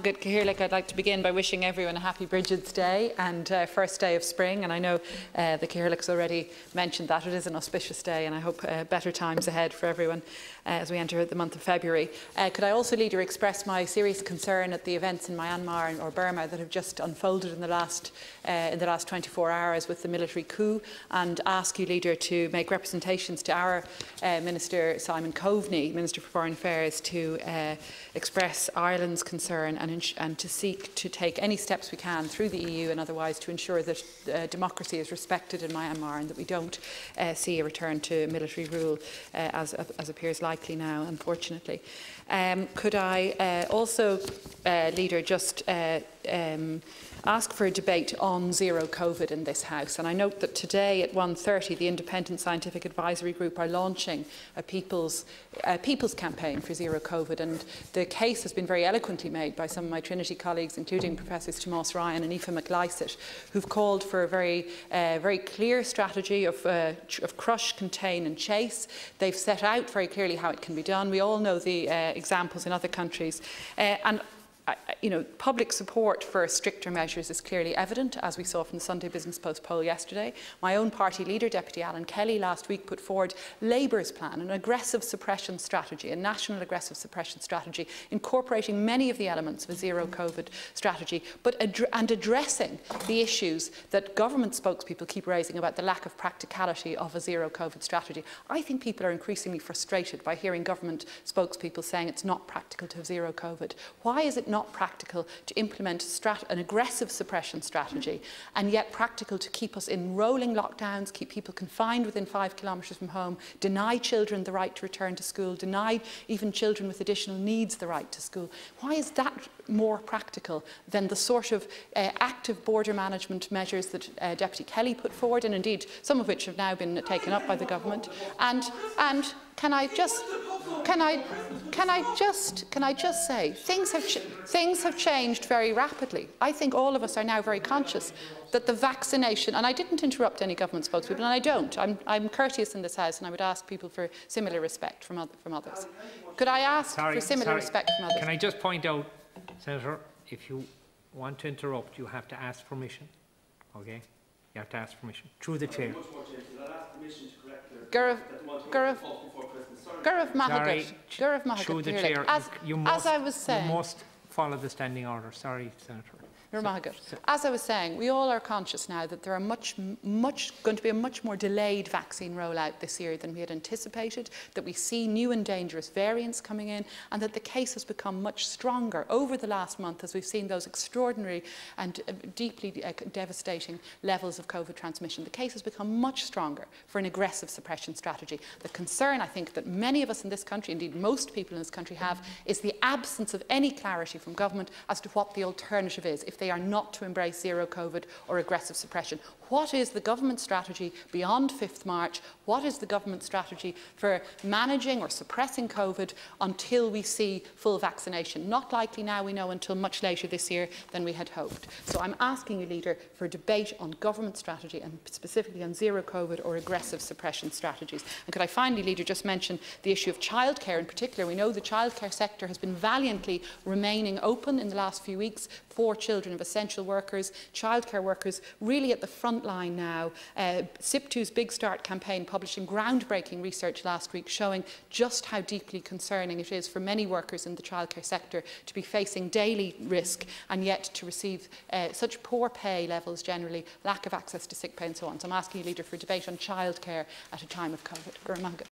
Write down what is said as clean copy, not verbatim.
Good Cahirlic, I'd like to begin by wishing everyone a happy Bridget's Day and first day of spring. And I know the Cahirlic's already mentioned that it is an auspicious day, and I hope better times ahead for everyone as we enter the month of February. Could I also, Leader, express my serious concern at the events in Myanmar or Burma that have just unfolded in the last 24 hours with the military coup, and ask you, Leader, to make representations to our Minister Simon Coveney, Minister for Foreign Affairs, to express Ireland's concern and to seek to take any steps we can through the EU and otherwise to ensure that democracy is respected in Myanmar and that we don't see a return to military rule as appears likely now, unfortunately. Could I also, Leader, just ask for a debate on zero COVID in this House? And I note that today at 1:30 the Independent Scientific Advisory Group are launching a people's campaign for zero COVID, and the case has been very eloquently made by some of my Trinity colleagues, including Professors Tomas Ryan and Aoife McLysaght, who've called for a very clear strategy of crush, contain and chase. They've set out very clearly how it can be done. We all know the examples in other countries, and public support for stricter measures is clearly evident, as we saw from the Sunday Business Post poll yesterday. My own party leader, Deputy Alan Kelly, last week put forward Labour's plan, an aggressive suppression strategy, a national aggressive suppression strategy, incorporating many of the elements of a zero COVID strategy, and addressing the issues that government spokespeople keep raising about the lack of practicality of a zero COVID strategy. I think people are increasingly frustrated by hearing government spokespeople saying it's not practical to have zero COVID. Why is it not practical to implement an aggressive suppression strategy, and yet practical to keep us in rolling lockdowns, keep people confined within 5 kilometres from home, deny children the right to return to school, deny even children with additional needs the right to school? Why is that more practical than the sort of active border management measures that Deputy Kelly put forward, and indeed some of which have now been taken up by the government? And can I just say things have changed very rapidly. I think all of us are now very conscious that the vaccination, and I didn't interrupt any government spokespeople, and I don't. I'm courteous in this House, and I would ask people for similar respect from others. Could I ask for similar respect from others? Can I just point out, Senator, if you want to interrupt, you have to ask permission. Okay? You have to ask permission through the chair. Through the chair. You must follow the standing order. Sorry, Senator. As I was saying, we all are conscious now that there are going to be a much more delayed vaccine rollout this year than we had anticipated, that we see new and dangerous variants coming in, and that the case has become much stronger over the last month as we've seen those extraordinary and deeply devastating levels of COVID transmission. The case has become much stronger for an aggressive suppression strategy. The concern, I think, that many of us in this country, indeed most people in this country have, is the absence of any clarity from government as to what the alternative is if they are not to embrace zero COVID or aggressive suppression. What is the government strategy beyond 5th March? What is the government strategy for managing or suppressing COVID until we see full vaccination? Not likely now, we know, until much later this year than we had hoped. So I'm asking you, Leader, for a debate on government strategy and specifically on zero COVID or aggressive suppression strategies. And could I finally, Leader, just mention the issue of childcare in particular? We know the childcare sector has been valiantly remaining open in the last few weeks for children of essential workers, childcare workers really at the front line now. SIP2's Big Start campaign publishing groundbreaking research last week showing just how deeply concerning it is for many workers in the childcare sector to be facing daily risk and yet to receive such poor pay levels generally, lack of access to sick pay and so on. So I'm asking you, Leader, for a debate on childcare at a time of COVID.